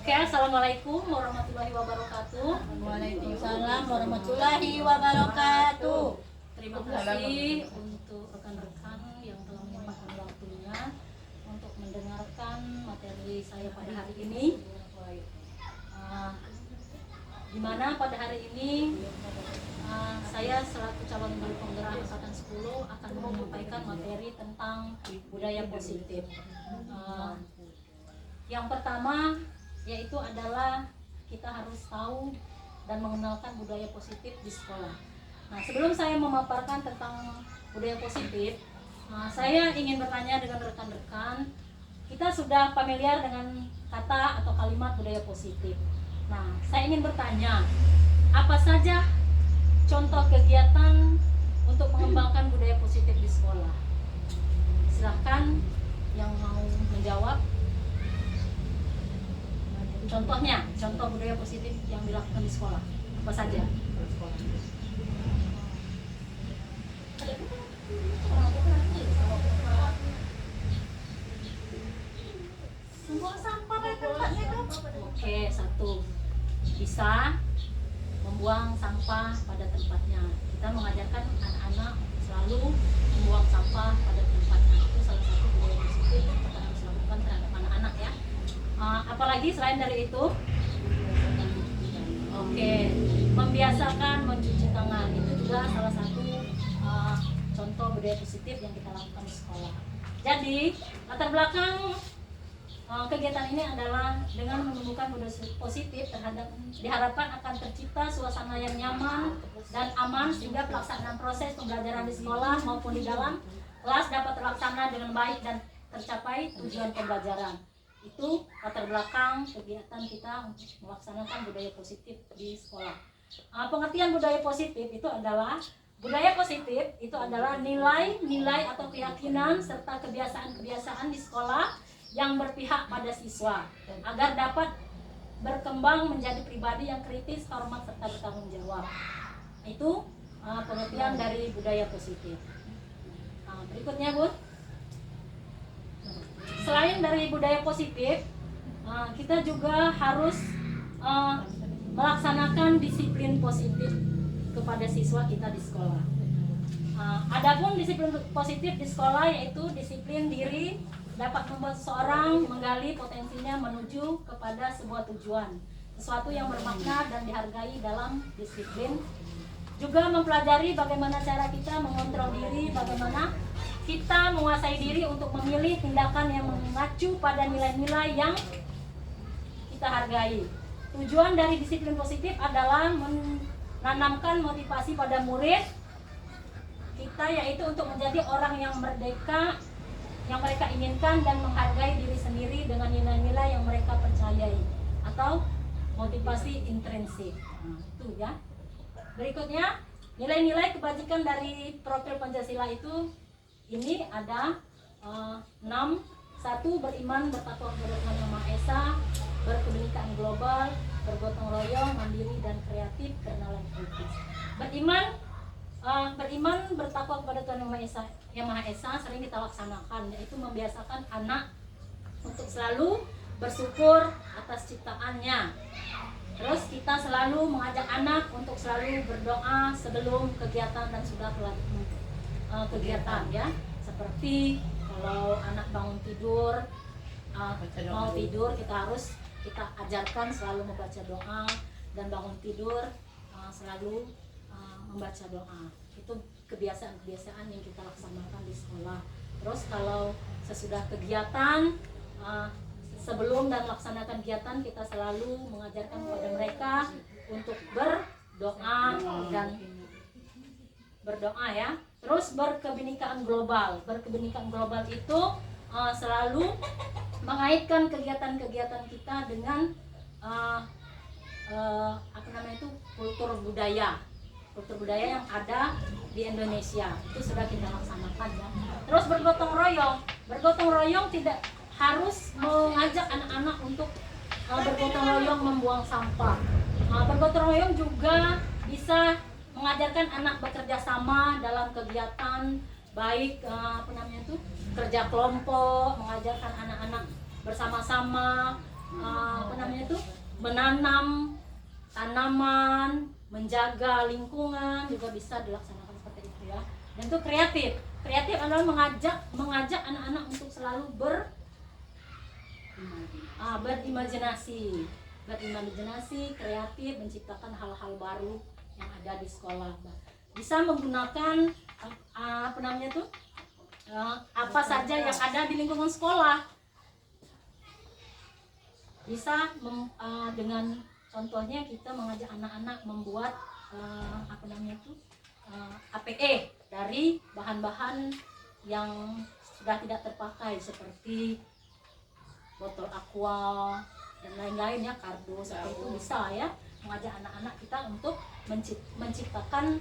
Oke, assalamualaikum warahmatullahi wabarakatuh. Waalaikumsalam warahmatullahi wabarakatuh. Terima kasih untuk rekan-rekan yang telah menyempatkan waktunya untuk mendengarkan materi saya pada hari ini. Di mana pada hari ini saya selaku calon guru penggerak angkatan 10 akan menyampaikan materi tentang budaya positif. Yang pertama yaitu adalah kita harus tahu dan mengenalkan budaya positif di sekolah. Nah, sebelum saya memaparkan tentang budaya positif, saya ingin bertanya dengan rekan-rekan, kita sudah familiar dengan kata atau kalimat budaya positif. Nah, saya ingin bertanya, apa saja contoh kegiatan untuk mengembangkan budaya positif di sekolah? Silakan yang mau menjawab. Contohnya, contoh budaya positif yang dilakukan di sekolah, apa saja? Semua sampah pada tempatnya dong. Oke, satu, bisa membuang sampah pada tempatnya. Kita mengajarkan anak-anak selalu membuang sampah pada tempatnya. Itu salah satu budaya positif yang kita harus lakukan terhadap anak-anak ya. Apalagi selain dari itu, oke, membiasakan mencuci tangan itu juga salah satu contoh budaya positif yang kita lakukan di sekolah. Jadi latar belakang kegiatan ini adalah dengan menumbuhkan budaya positif terhadap, diharapkan akan tercipta suasana yang nyaman dan aman sehingga pelaksanaan proses pembelajaran di sekolah maupun di dalam kelas dapat terlaksana dengan baik dan tercapai tujuan pembelajaran. Itu latar belakang kegiatan kita untuk melaksanakan budaya positif di sekolah. Pengertian budaya positif itu adalah nilai-nilai atau keyakinan serta kebiasaan-kebiasaan di sekolah yang berpihak pada siswa agar dapat berkembang menjadi pribadi yang kritis, hormat serta bertanggung jawab. Itu pengertian dari budaya positif. Berikutnya, Bu. Selain dari budaya positif, kita juga harus melaksanakan disiplin positif kepada siswa kita di sekolah. Adapun disiplin positif di sekolah yaitu disiplin diri dapat membuat seseorang menggali potensinya menuju kepada sebuah tujuan, sesuatu yang bermakna dan dihargai dalam disiplin. Juga mempelajari bagaimana cara kita mengontrol diri, bagaimana kita menguasai diri untuk memilih tindakan yang mengacu pada nilai-nilai yang kita hargai. Tujuan dari disiplin positif adalah menanamkan motivasi pada murid kita, yaitu untuk menjadi orang yang merdeka, yang mereka inginkan dan menghargai diri sendiri dengan nilai-nilai yang mereka percayai atau motivasi intrinsik. Itu ya. Berikutnya, nilai-nilai kebajikan dari profil Pancasila itu ini ada 6. 1. Beriman, bertakwa kepada Tuhan Yang Maha Esa, berkebinekaan global, bergotong royong, mandiri dan kreatif, kenalan kritis. Beriman, bertakwa kepada Tuhan Yang Maha Esa sering kita laksanakan, yaitu membiasakan anak untuk selalu bersyukur atas ciptaannya. Terus kita selalu mengajak anak untuk selalu berdoa sebelum kegiatan dan sudah kegiatan ya, seperti kalau anak bangun tidur, mau tidur, kita ajarkan selalu membaca doa, dan bangun tidur selalu membaca doa. Itu kebiasaan-kebiasaan yang kita laksanakan di sekolah. Terus kalau sesudah kegiatan, sebelum dan melaksanakan kegiatan, kita selalu mengajarkan kepada mereka untuk berdoa ya. Terus berkebinekaan global. Berkebinekaan global itu selalu mengaitkan kegiatan-kegiatan kita dengan kultur budaya yang ada di Indonesia. Itu sudah kita laksanakan ya. Terus bergotong royong tidak harus mengajak anak-anak untuk bergotong royong membuang sampah. Bergotong royong juga bisa mengajarkan anak bekerja sama dalam kegiatan, baik kerja kelompok, mengajarkan anak-anak bersama-sama apa namanya itu, menanam tanaman, menjaga lingkungan juga bisa dilaksanakan seperti itu ya. Dan itu kreatif. Kreatif adalah mengajak anak-anak untuk selalu berimajinasi, kreatif, menciptakan hal-hal baru yang ada di sekolah. Bisa menggunakan apa namanya tuh, apa saja yang ada di lingkungan sekolah. Bisa dengan contohnya kita mengajak anak-anak membuat apa namanya itu, APE dari bahan-bahan yang sudah tidak terpakai seperti botol aqua dan lain-lain ya, kardus, seperti itu bisa ya, mengajak anak-anak kita untuk menciptakan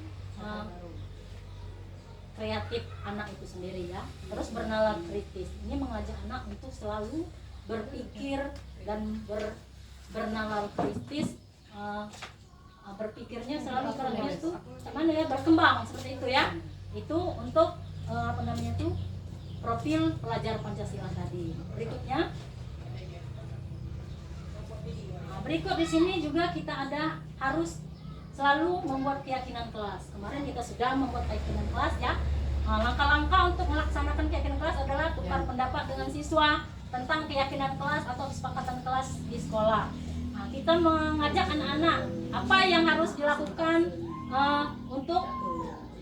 kreatif anak itu sendiri ya. Terus bernalar kritis, ini mengajak anak untuk selalu berpikir dan bernalar kritis, berpikirnya selalu berkembang seperti itu ya. Itu untuk apa namanya itu, profil pelajar Pancasila tadi. Berikutnya, berikut di sini juga kita ada harus selalu membuat keyakinan kelas. Kemarin kita sudah membuat keyakinan kelas ya. Langkah-langkah untuk melaksanakan keyakinan kelas adalah tukar pendapat dengan siswa tentang keyakinan kelas atau kesepakatan kelas di sekolah. Kita mengajak anak-anak apa yang harus dilakukan untuk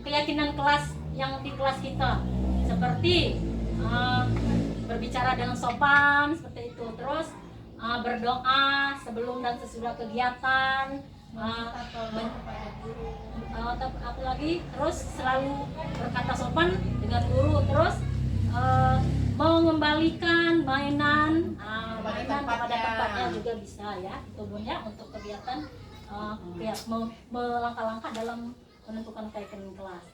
keyakinan kelas yang di kelas kita, seperti berbicara dengan sopan seperti itu, terus berdoa sebelum dan sesudah kegiatan, apa lagi, terus selalu berkata sopan dengan guru, terus mengembalikan mainan kepada tempatnya juga bisa ya. Itu Bun ya, untuk kegiatan melangkah-langkah dalam menentukan keyakinan kelas.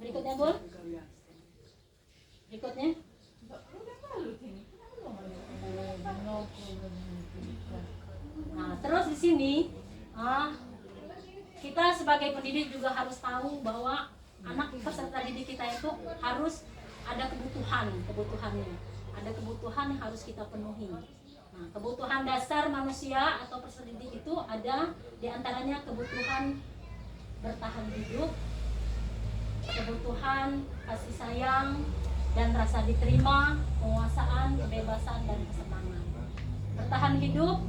Berikutnya Bun, berikutnya terus di sini kita sebagai pendidik juga harus tahu bahwa anak peserta didik kita itu harus ada kebutuhannya, ada kebutuhan yang harus kita penuhi. Nah, kebutuhan dasar manusia atau peserta didik itu ada diantaranya kebutuhan bertahan hidup, kebutuhan kasih sayang dan rasa diterima, penguasaan, kebebasan dan kesenangan. Bertahan hidup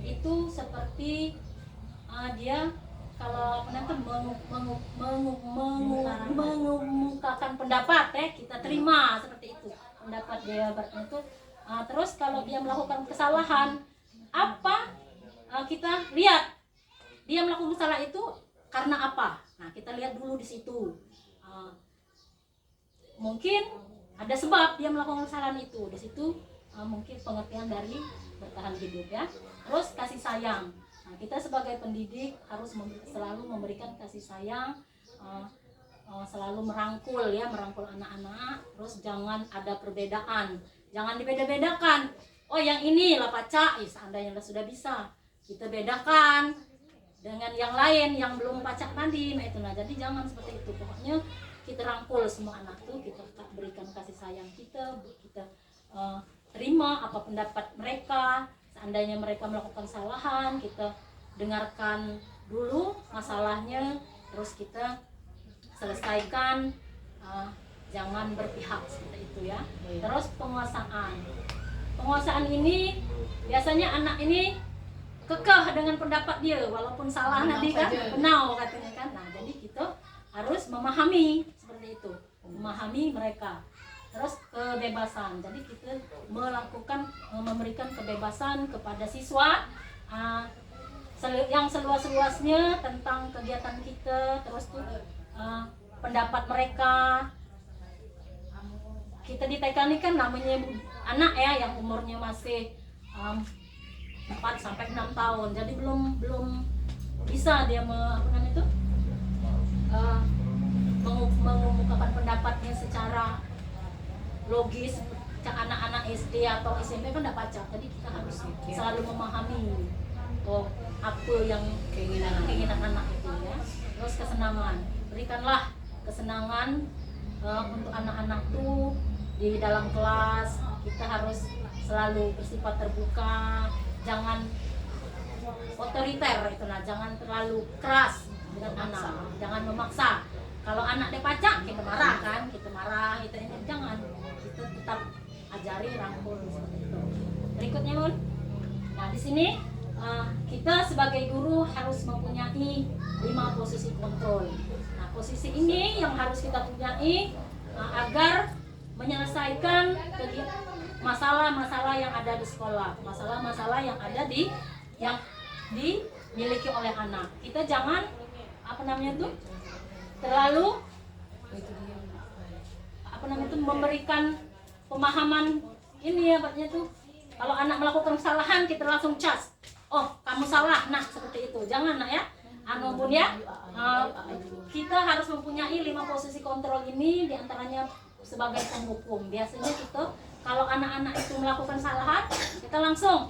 itu seperti dia kalau mengemukakan pendapat ya, kita terima seperti itu pendapat dia itu. Terus kalau dia melakukan kesalahan, kita lihat dia melakukan kesalahan itu karena apa. Nah, kita lihat dulu di situ. Mungkin ada sebab dia melakukan kesalahan itu. Di situ mungkin pengertian dari bertahan hidup ya. Terus kasih sayang. Nah, kita sebagai pendidik harus selalu memberikan kasih sayang, selalu merangkul anak-anak. Terus jangan ada perbedaan, jangan dibeda-bedakan. Oh, yang ini lah paca, seandainya sudah bisa, kita bedakan dengan yang lain yang belum pacak tadi. Nah, itu jadi jangan seperti itu. Pokoknya kita rangkul semua anak tuh, kita berikan kasih sayang kita terima apa pendapat mereka. Seandainya mereka melakukan kesalahan, kita dengarkan dulu masalahnya, terus kita selesaikan, jangan berpihak seperti itu ya. Terus penguasaan ini biasanya anak ini kekeh dengan pendapat dia walaupun salah nanti kan, benau katanya kan. Nah, jadi kita harus memahami seperti itu, memahami mereka. Terus kebebasan, jadi kita memberikan kebebasan kepada siswa yang seluas-luasnya tentang kegiatan kita. Terus tuh pendapat mereka. Kita di TK ini kan namanya anak ya, yang umurnya masih 4 sampai 6 tahun. Jadi belum bisa dia mengemukakan pendapatnya secara logis. Anak-anak SD atau SMP kan tidak baca. Jadi kita harus selalu memahami apa yang keinginan anak itu ya. Terus kesenangan, berikanlah kesenangan untuk anak-anak tuh di dalam kelas. kita harus selalu bersifat terbuka, jangan otoriter itu nah, jangan terlalu keras dengan anak, jangan memaksa. Kalau anak dia pacak, kita marah kan, kita marah, itu jangan, kita tetap ajari rangkul seperti itu. Berikutnya Bun. Nah di sini kita sebagai guru harus mempunyai 5 posisi kontrol. Nah posisi ini yang harus kita punyai agar menyelesaikan masalah-masalah yang ada di sekolah, masalah-masalah yang ada yang dimiliki oleh anak. Kita jangan terlalu memberikan pemahaman ini ya tuh. Kalau anak melakukan kesalahan kita langsung cas. Oh, kamu salah, nah seperti itu. Jangan nak ya. Bun ya. Kita harus mempunyai 5 posisi kontrol ini, diantaranya sebagai penghukum. Biasanya kita kalau anak-anak itu melakukan kesalahan, kita langsung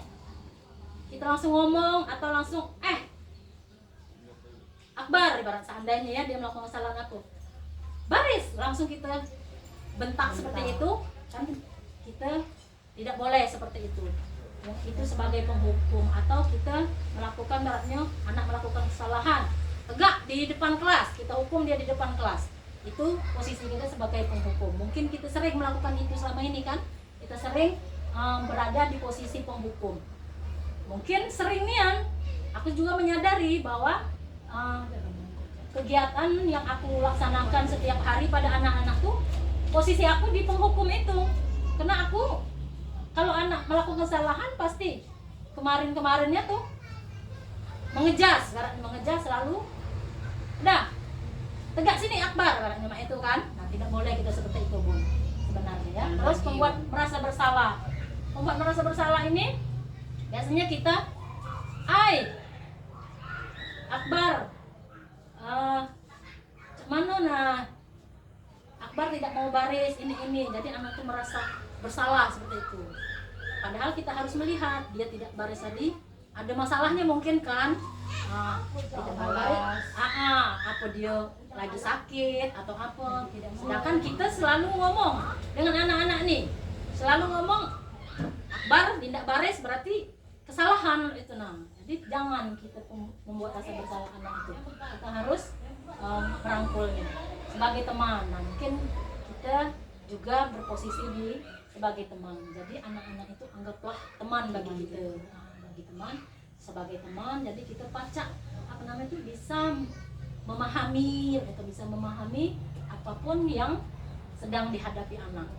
ngomong atau langsung Akbar, ibarat seandainya ya dia melakukan kesalahan aku. Baris, langsung kita bentak seperti itu, kan kita tidak boleh seperti itu. Itu sebagai penghukum. Atau kita melakukan beratnya anak melakukan kesalahan, tegak di depan kelas, kita hukum dia di depan kelas. Itu posisi kita sebagai penghukum. Mungkin kita sering melakukan itu selama ini kan, kita sering berada di posisi penghukum. Mungkin sering nian, aku juga menyadari bahwa kegiatan yang aku laksanakan setiap hari pada anak-anak tuh posisi aku di penghukum itu. Karena aku kalau anak melakukan kesalahan pasti kemarin-kemarinnya tuh mengejar selalu udah tegak sini Akbar karena itu kan. Nah tidak boleh kita seperti itu Bun sebenarnya ya. Terus membuat merasa bersalah ini biasanya kita Akbar mana nah Akbar tidak mau baris ini jadi anak itu merasa bersalah seperti itu. Padahal kita harus melihat dia tidak baris tadi ada masalahnya mungkin kan, tidak mau baris apa dia lagi sakit atau apa. Sedangkan kita selalu ngomong dengan anak-anak nih, selalu ngomong Akbar tidak baris berarti kesalahan itu nah. Jadi jangan kita membuat rasa bersalah anak itu. Kita harus merangkulnya sebagai teman. Nah, mungkin kita juga berposisi sebagai teman. Jadi anak-anak itu anggaplah teman bagi kita. Bagi teman, sebagai teman. Jadi kita pacak bisa memahami apapun yang sedang dihadapi anak.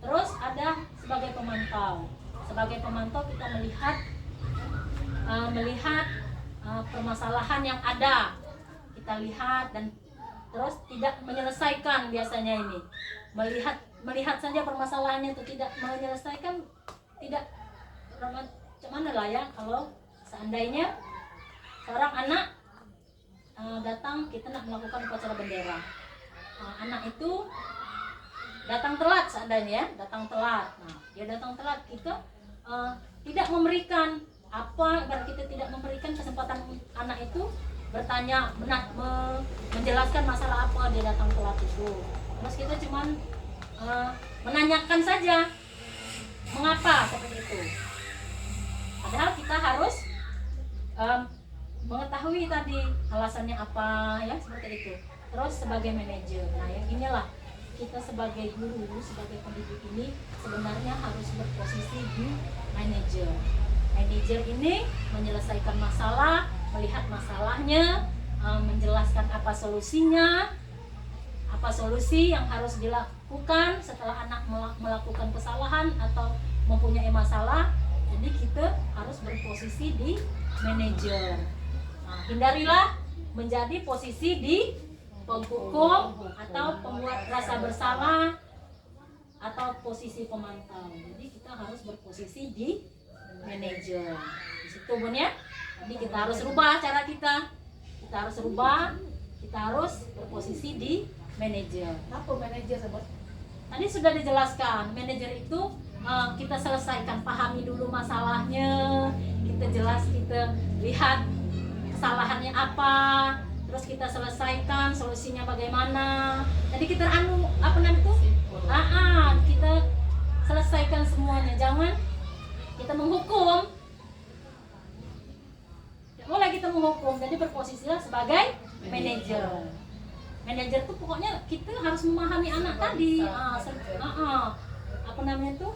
Terus ada sebagai pemantau. Sebagai pemantau kita melihat permasalahan yang ada, kita lihat dan terus tidak menyelesaikan. Biasanya ini melihat saja permasalahannya itu tidak menyelesaikan, tidak macam mana lah ya. Kalau seandainya seorang anak datang, kita nak melakukan upacara bendera, anak itu datang telat seandainya datang telat. Nah dia datang telat, kita tidak memberikan ibarat kita tidak memberikan kesempatan anak itu bertanya, menjelaskan masalah apa dia datang telat itu. Terus kita cuman menanyakan saja mengapa seperti itu. Padahal kita harus mengetahui tadi alasannya apa ya, seperti itu. Terus sebagai manajer, nah yang inilah kita sebagai guru, sebagai pendidik ini sebenarnya harus berposisi di manajer. Manajer ini menyelesaikan masalah, melihat masalahnya, menjelaskan apa solusinya, apa solusi yang harus dilakukan setelah anak melakukan kesalahan atau mempunyai masalah. Jadi kita harus berposisi di manajer. Nah, hindarilah menjadi posisi di penghukum atau pembuat rasa bersalah atau posisi pemantau. Jadi kita harus berposisi di manajer. Di situ Bun ya. Jadi kita harus rubah cara kita. Kita harus rubah. Kita harus berposisi di manajer. Apa manajer sobat? Tadi sudah dijelaskan. Manajer itu kita selesaikan, pahami dulu masalahnya. Kita lihat kesalahannya apa. Terus kita selesaikan, solusinya bagaimana. Jadi kita kita selesaikan semuanya. Jangan kita menghukum. Tidak boleh kita menghukum. Jadi berposisilah sebagai manajer. Manajer tuh pokoknya kita harus memahami anak tadi. Apa namanya tuh?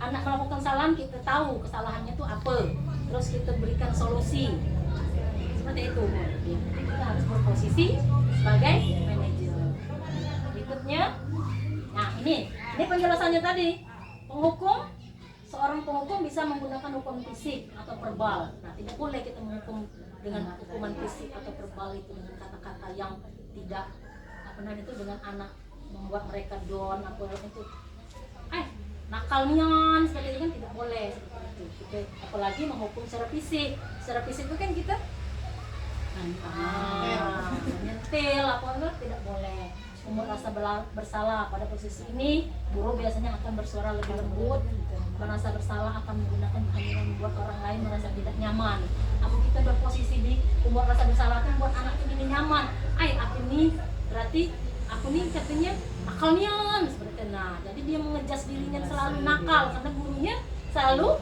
Anak melakukan kesalahan, kita tahu kesalahannya tuh apa. Terus kita berikan solusi. Seperti itu. Jadi kita harus berposisi sebagai manajer. Berikutnya, nah ini penjelasannya tadi. Penghukum, seorang penghukum bisa menggunakan hukuman fisik atau verbal. Nah, tidak boleh kita menghukum dengan hukuman fisik atau verbal itu dengan kata-kata yang tidak apa namanya itu, dengan anak membuat mereka down apa itu. Nakalnya seperti itu kan tidak boleh seperti itu. Kita apalagi menghukum secara fisik. Secara fisik itu kan kita menyentil apa enggak, tidak boleh. Membuat rasa bersalah. Pada posisi ini guru biasanya akan bersuara lebih lembut. Merasa bersalah akan menggunakan kehamilan membuat orang lain merasa tidak nyaman. Apa kita berposisi di membuat rasa bersalah kan buat anak ini nyaman. Aku ini berarti aku nih katanya nakalnya seperti itu. Nah, jadi dia mengejas dirinya selalu nakal karena gurunya selalu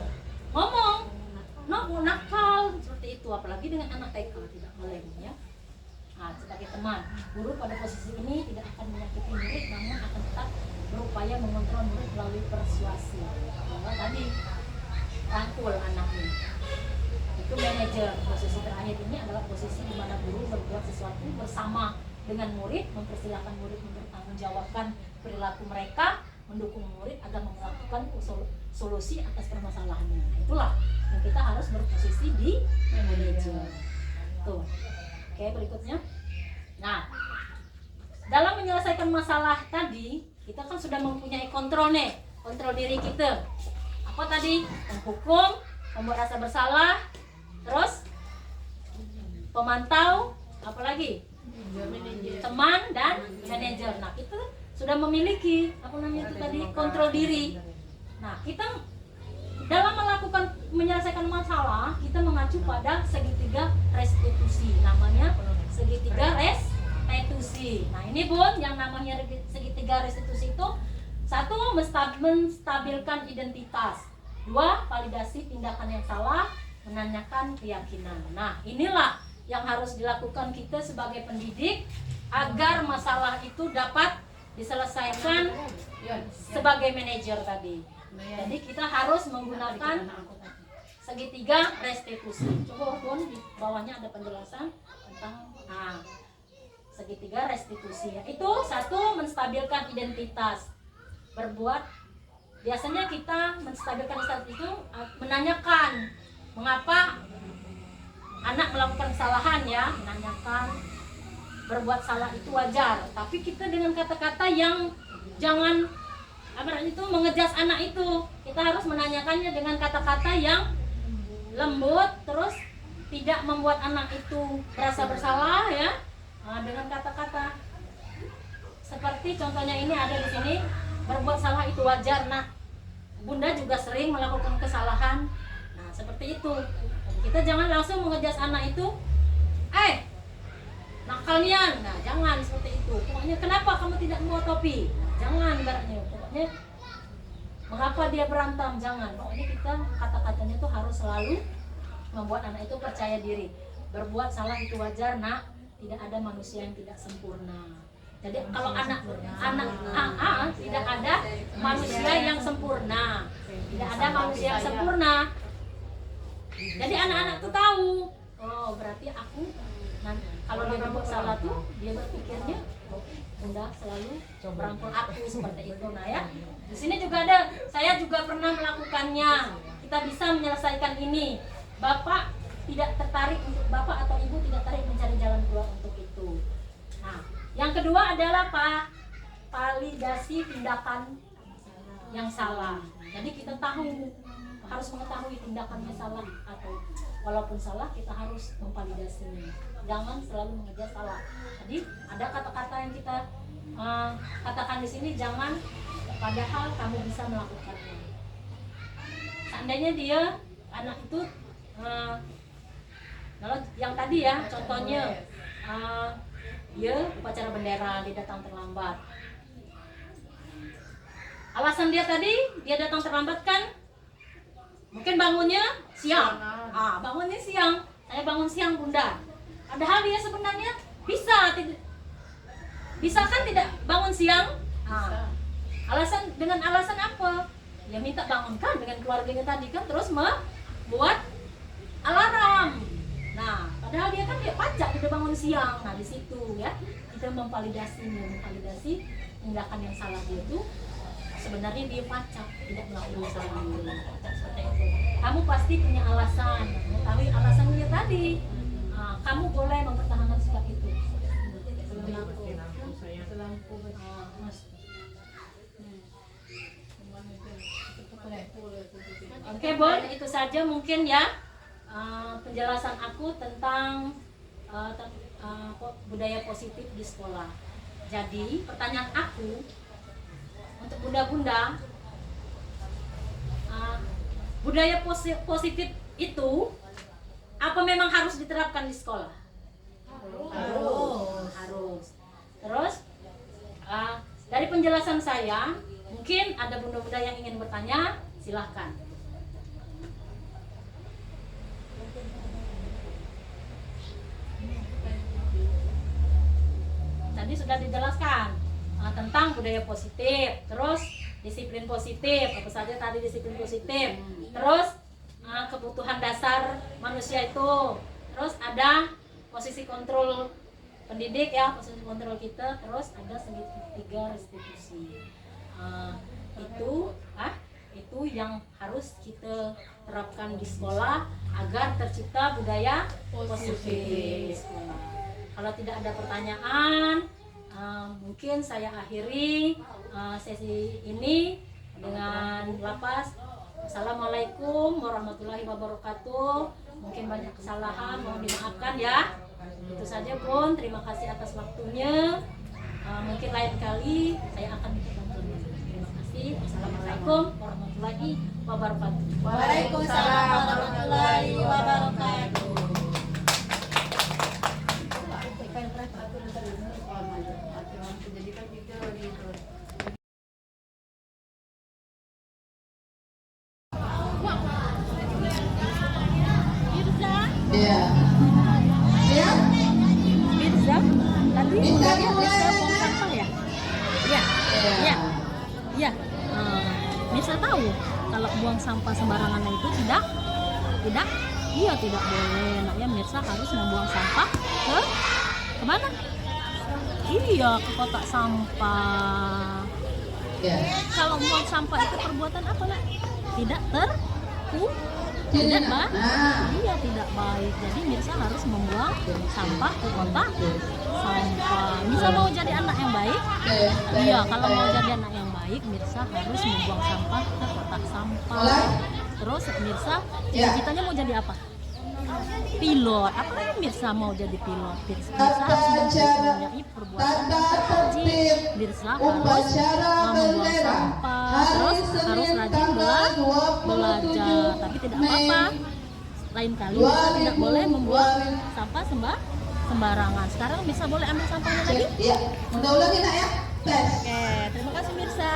ngomong nakal seperti itu. Apalagi dengan anak TK tidak boleh ya. Nah, sebagai teman, guru pada posisi ini tidak akan menyakiti murid, namun akan tetap berupaya mengontrol murid melalui persuasi. Bahwa tadi rangkul anaknya. Itu manajer. Posisi terakhir ini adalah posisi di mana guru berbuat sesuatu bersama dengan murid, mempersilahkan murid mempertanggungjawabkan perilaku mereka, mendukung murid agar melakukan solusi atas permasalahannya. Nah, itulah yang kita harus berposisi di manajer. Tuh. Oke, berikutnya. Nah, dalam menyelesaikan masalah tadi, kita kan sudah mempunyai kontrol nih, kontrol diri kita. Apa tadi? Menghukum, membuat rasa bersalah, terus pemantau, apa lagi? Teman dan manajer. Nah, kita sudah memiliki apa namanya itu tadi, kontrol diri. Nah, kita dalam menyelesaikan masalah, kita mengacu pada segitiga restitusi. Namanya segitiga restitusi. Nah, ini Bun, yang namanya segitiga restitusi itu, satu, menstabilkan identitas. Dua, validasi tindakan yang salah, menanyakan keyakinan. Nah, inilah yang harus dilakukan kita sebagai pendidik agar masalah itu dapat diselesaikan sebagai manajer tadi. Jadi kita harus menggunakan segitiga restitusi. Coba Bun, di bawahnya ada penjelasan tentang segitiga restitusi. Itu satu, menstabilkan identitas. Biasanya kita menstabilkan identitas itu menanyakan mengapa anak melakukan kesalahan ya, menanyakan berbuat salah itu wajar. Tapi kita dengan kata-kata yang jangan itu mengejas anak itu. Kita harus menanyakannya dengan kata-kata yang lembut, terus tidak membuat anak itu merasa bersalah ya. Dengan kata-kata seperti contohnya ini ada di sini, berbuat salah itu wajar nak. Bunda juga sering melakukan kesalahan. Nah, seperti itu. Kita jangan langsung mengejas anak itu. Nakalnya. Nah, jangan seperti itu. Pokoknya kenapa kamu tidak membawa topi? Nah, jangan ibaratnya. Pokoknya mengapa dia berantem? Jangan. Pokoknya kita kata-katanya itu harus selalu membuat anak itu percaya diri. Berbuat salah itu wajar nak. Tidak ada manusia yang tidak sempurna. Jadi kalau anak tidak ada manusia yang sempurna. Tidak ada manusia yang sempurna. Jadi anak-anak tuh tahu. Oh, berarti aku kalau dia berbuat salah tuh dia berpikirnya Bunda selalu merangkul aku seperti itu. Nah ya, di sini juga ada. Saya juga pernah melakukannya. Kita bisa menyelesaikan ini. Bapak tidak tertarik untuk bapak atau ibu tidak tertarik mencari jalan keluar untuk itu. Nah, yang kedua adalah validasi tindakan yang salah. Jadi kita harus mengetahui tindakannya salah atau walaupun salah kita harus memvalidasinya. Jangan selalu mengejar salah. Jadi ada kata-kata yang kita katakan di sini, jangan padahal kamu bisa melakukannya. Seandainya dia anak itu yang tadi ya contohnya dia upacara bendera dia datang terlambat. Alasan dia tadi, dia datang terlambat kan? Mungkin bangunnya siang. Bangunnya siang. Saya bangun siang, Bunda. Padahal dia sebenarnya bisa kan tidak bangun siang? Dengan alasan apa? Ya minta bangunkan dengan keluarganya tadi kan, terus membuat alarm. Nah, padahal dia kan pajak tidak bangun siang. Nah, di situ ya kita memvalidasi tindakan yang salah dia itu sebenarnya dia pacak, tidak melakukan kesalahan. Seperti itu. Kamu pasti punya alasan, mengetahui alasannya tadi. Kamu boleh mempertahankan sikap itu. Oke, Bon, itu saja mungkin ya penjelasan aku tentang budaya positif di sekolah. Jadi, pertanyaan aku untuk bunda-bunda, budaya positif itu apa memang harus diterapkan di sekolah? Harus. Terus dari penjelasan saya, mungkin ada bunda-bunda yang ingin bertanya, silahkan. Tadi sudah dijelaskan tentang budaya positif, terus disiplin positif, apa saja tadi disiplin positif, terus kebutuhan dasar manusia itu, terus ada posisi kontrol pendidik ya, posisi kontrol kita, terus ada segitiga restitusi. Itu yang harus kita terapkan di sekolah agar tercipta budaya positif di sekolah. Kalau tidak ada pertanyaan, mungkin saya akhiri sesi ini dengan lapas. Assalamualaikum warahmatullahi wabarakatuh. Mungkin banyak kesalahan, mohon dimaafkan ya. Itu saja, Bun. Terima kasih atas waktunya. Mungkin lain kali saya akan minta bantuan. Terima kasih. Assalamualaikum warahmatullahi wabarakatuh. Waalaikumsalam warahmatullahi wabarakatuh. Mirza, tadi Mirza buang sampah ya? Iya. Mirza tahu kalau buang sampah sembarangan itu tidak boleh. Nah, ya Mirza harus membuang sampah ke mana? Iya, ke kotak sampah. Kalau buang sampah itu perbuatan apa, Nak? Tidak tidak baik. Jadi Mirza harus membuang sampah ke kotak sampah. Mirza mau jadi anak yang baik? Iya, kalau mau jadi anak yang baik, Mirza harus membuang sampah ke kotak sampah. Terus Mirza cita-citanya mau jadi apa? Pilot. Apa yang Mirza mau jadi pilot? Mirza harus mempunyai perbuatan yang rajin. Mirza harus membuang sampah. Terus harus rajin belajar. Tapi tidak apa-apa. Lain kali Mirza tidak boleh membuang sampah sembarangan. Sekarang Mirza boleh ambil sampahnya lagi? Iya. Udah ulangi, Nak ya. Tes. Oke, terima kasih Mirza.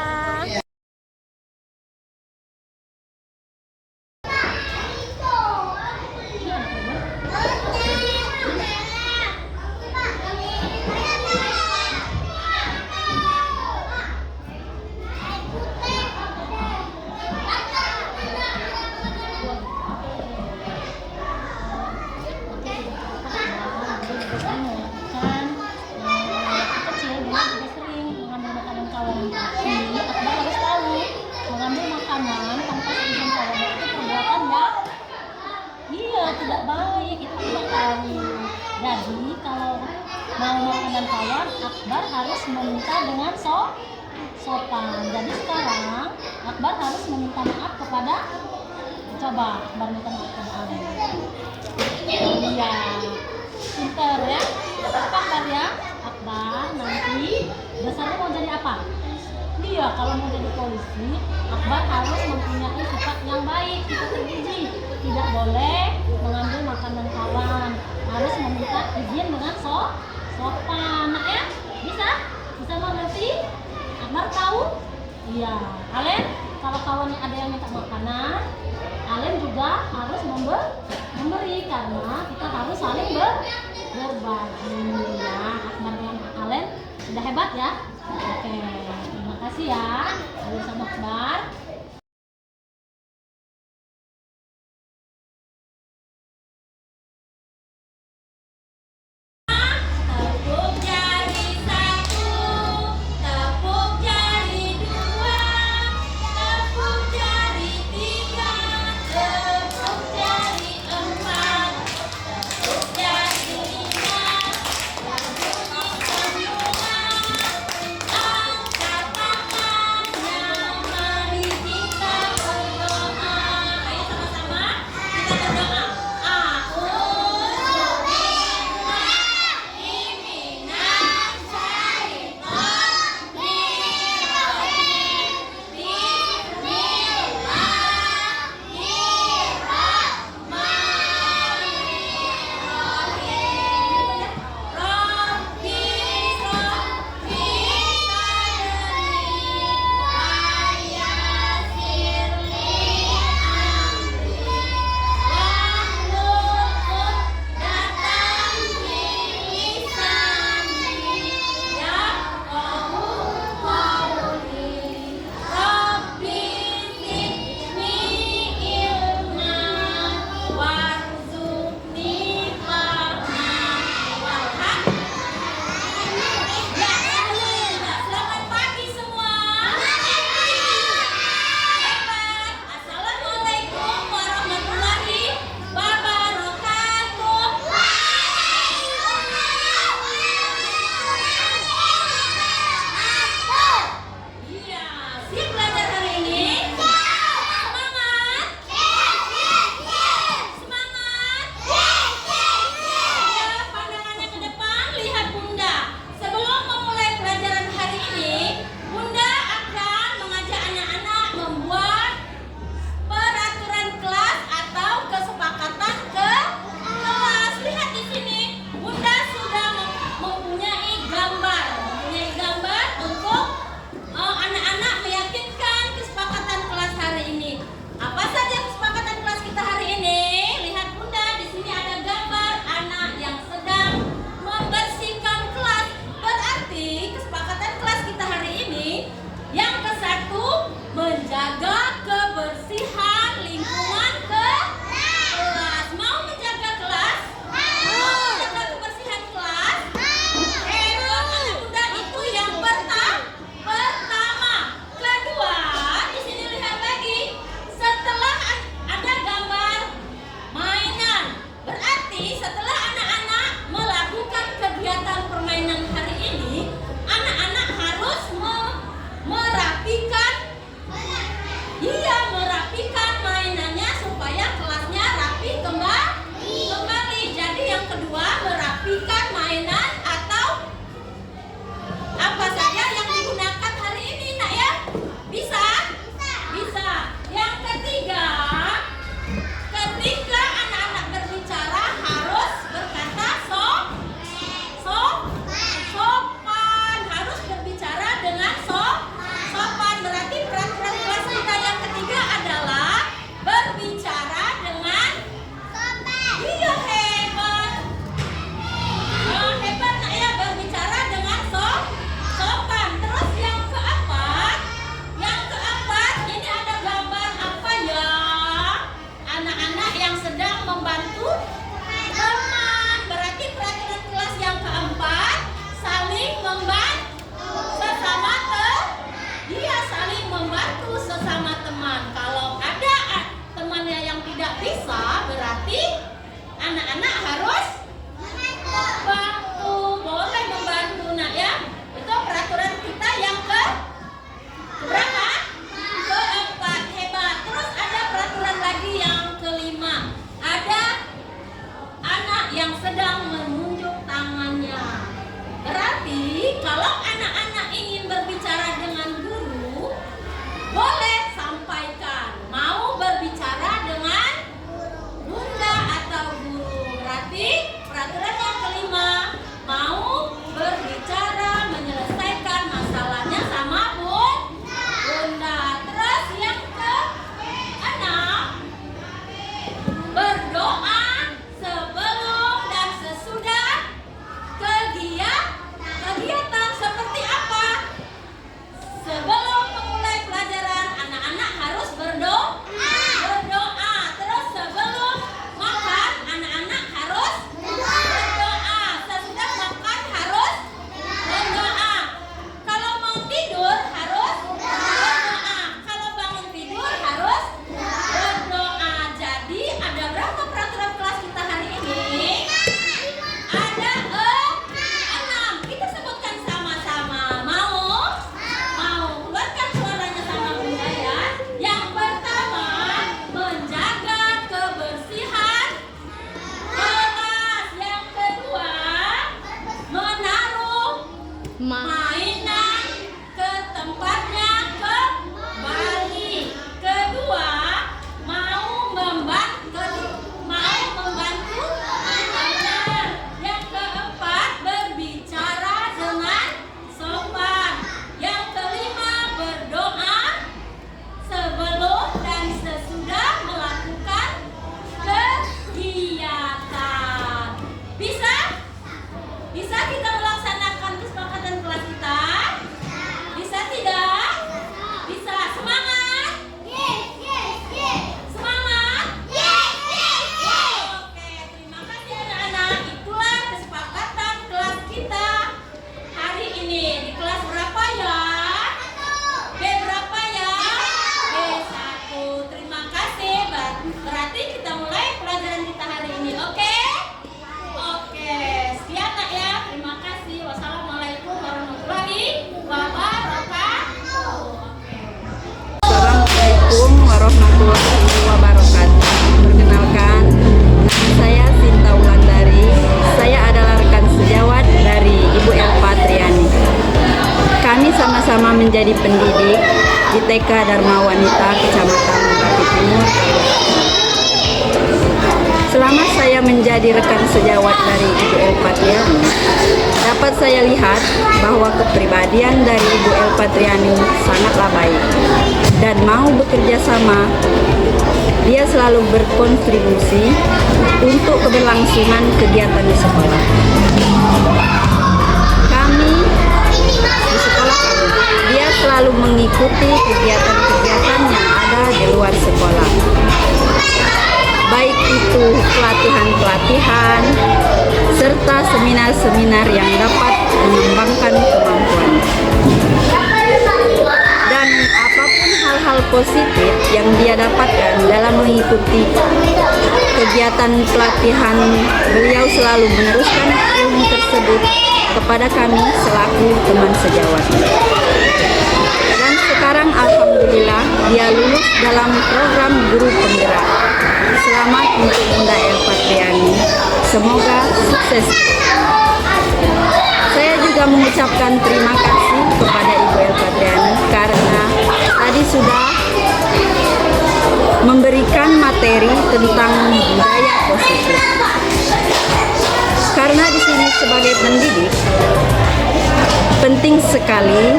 Tidak baik, itu tidak baik. Jadi kalau mau makanan tawar, Akbar harus meminta dengan sopan. Jadi sekarang Akbar harus meminta maaf kepada, coba Akbar minta maaf kepada Ali. Iya, pinter ya. Akbar ya, Akbar nanti besarnya mau jadi apa? Dia kalau mau jadi polisi, Akbar harus mempunyai sifat yang baik, sifat terpuji. Tidak boleh mengambil makanan kawan, harus meminta izin dengan sopan. Nah ya, bisa mengerti? Akbar tahu? Iya, Alen kalau kawannya ada yang minta makanan, Alen juga harus memberi karena kita harus saling berbagi ya. Akbar dengan Alen sudah hebat ya. Oke, terima kasih ya. Ayo sama Akbar. Tepuk jari satu, tepuk jari dua, tepuk jari tiga, tepuk jari empat, tepuk jari lima, bunyi semua, angkat tangannya, mari kita berdoa. Ayo sama-sama kita berdoa. Selamat pagi semua. Assalamualaikum warahmatullahi wabarakatuh. Iya, siap belajar hari ini? Semangat. Semangat. Ya, pandangannya ke depan, lihat Bunda. Sebelum memulai pelajaran hari ini, Bunda akan mengajak anak-anak membuat peraturan kelas atau kesepakatan ke kelas. Lihat di sini, Bunda sudah mempunyai gambar untuk anak-anak meyakinkan kesepakatan kelas hari ini. Apa saja kesepakatan kelas kita hari ini? Lihat Bunda, di sini ada gambar anak yang sedang membersihkan kelas. Berarti kesepakatan kelas kita hari ini yang ke satu, menjaga kebersihan lingkungan ke kelas. Mau menjaga kelas? Mau menjaga kebersihan kelas? Hebat anak Bunda, itu yang pertama. Kedua, di sini lihat lagi. Setelah ada gambar mainan, berarti setelah anak-anak melakukan kegiatan permainan hari ini, anak-anak harus merapikan mainannya supaya kelasnya rapi kembali. Jadi yang kedua, merapikan mainan atau apa saja yang digunakan hari ini, Nak ya? Bisa? Bisa. Yang ketiga, ketika anak-anak berbicara harus berkata sopan, harus berbicara dengan sopan. Berarti peraturan kelas kita yang ketiga adalah berbicara dengan sopan. Iya, hebat. Hebat Nak ya, berbicara dengan sopan. Terus yang keempat, ini ada gambar apa ya? Anak-anak yang sedang membantu teman. Berarti peraturan kelas yang keempat, saling membantu sesama teman. Kalau ada temannya yang tidak bisa, berarti anak-anak harus membantu. Boleh membantu, Nak ya. Itu peraturan kita yang berapa? Keempat. Hebat. Terus ada peraturan lagi yang kelima. Ada anak yang sedang menunjuk tangannya. Berarti kalau anak-anak ingin berbicara dengan guru, boleh sampaikan. Mau berbicara dengan Bunda atau guru. Berarti peraturan yang kelima, mainan ke tempatnya kembali. Kedua, mau membantu anak. Yang keempat, berbicara dengan sopan. Yang kelima, berdoa sebelum dan sesudah melakukan kegiatan. Bisa kita melaksanakan kesepakatan kelas kita? Bisa tidak? Bisa. Semangat? Semangat? Oke, terima kasih anak-anak. Itulah kesepakatan kelas kita hari ini. Di kelas berapa ya? B berapa ya? B1. Terima kasih. Berarti kita mulai pelajaran kita hari ini. Oke? Oke. Sekian nak ya. Terima kasih. Wassalamualaikum warahmatullahi wabarakatuh. Assalamualaikum warahmatullahi wabarakatuh. Perkenalkan, nama saya Sinta Wulandari. Saya adalah rekan sejawat dari Ibu Elpa Triani. Kami sama-sama menjadi pendidik di TK Dharma Wanita Kecamatan Bupati Timur. Selama saya menjadi rekan sejawat dari Ibu Elpa Triani, dapat saya lihat bahwa kepribadian dari Ibu Elpa Triani sangatlah baik dan mau bekerja sama. Dia selalu berkontribusi untuk keberlangsungan kegiatan di sekolah. Kami di sekolah dia selalu mengikuti kegiatan-kegiatan yang ada di luar sekolah. Baik itu pelatihan-pelatihan serta seminar-seminar yang dapat mengembangkan kemampuan. Dan apapun hal-hal positif yang dia dapatkan dalam mengikuti kegiatan pelatihan, beliau selalu meneruskan ilmu tersebut kepada kami selaku teman sejawat. Dan sekarang alhamdulillah dia lulus dalam program guru penggerak. Selamat untuk Bunda Elpa Triani. Semoga sukses. Saya juga mengucapkan terima kasih kepada Ibu Elpa Triani karena tadi sudah memberikan materi tentang budaya positif. Karena di sini sebagai pendidik penting sekali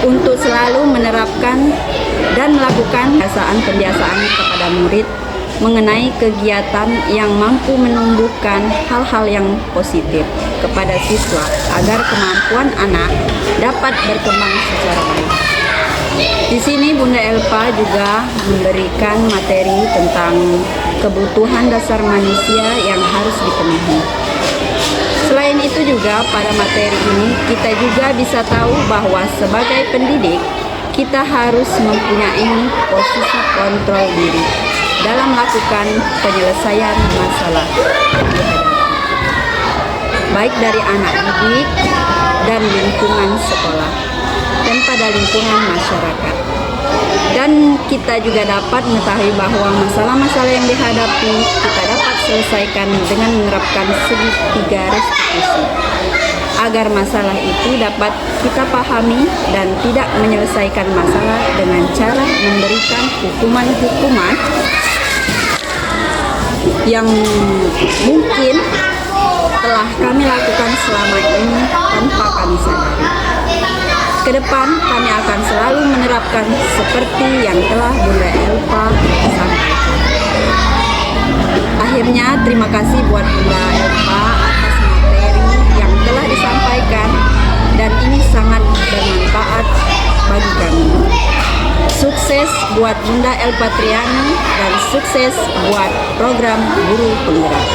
untuk selalu menerapkan dan melakukan pembiasaan kepada murid mengenai kegiatan yang mampu menumbuhkan hal-hal yang positif kepada siswa agar kemampuan anak dapat berkembang secara baik. Di sini Bunda Elpa juga memberikan materi tentang kebutuhan dasar manusia yang harus dipenuhi. Selain itu juga pada materi ini kita juga bisa tahu bahwa sebagai pendidik kita harus mempunyai posisi kontrol diri dalam melakukan penyelesaian masalah yang dihadapi, baik dari anak didik dan lingkungan sekolah dan pada lingkungan masyarakat. Dan kita juga dapat mengetahui bahwa masalah-masalah yang dihadapi kita dapat selesaikan dengan menerapkan segitiga restitusi agar masalah itu dapat kita pahami dan tidak menyelesaikan masalah dengan cara memberikan hukuman-hukuman yang mungkin telah kami lakukan selama ini tanpa kami sadari. Ke depan kami akan selalu menerapkan seperti yang telah Bunda Elpa sampaikan. Akhirnya terima kasih buat Bunda Elpa atas materi yang telah disampaikan dan ini sangat bermanfaat bagi kami. Sukses buat Bunda Elpa Triani dan sukses buat program guru penggerak.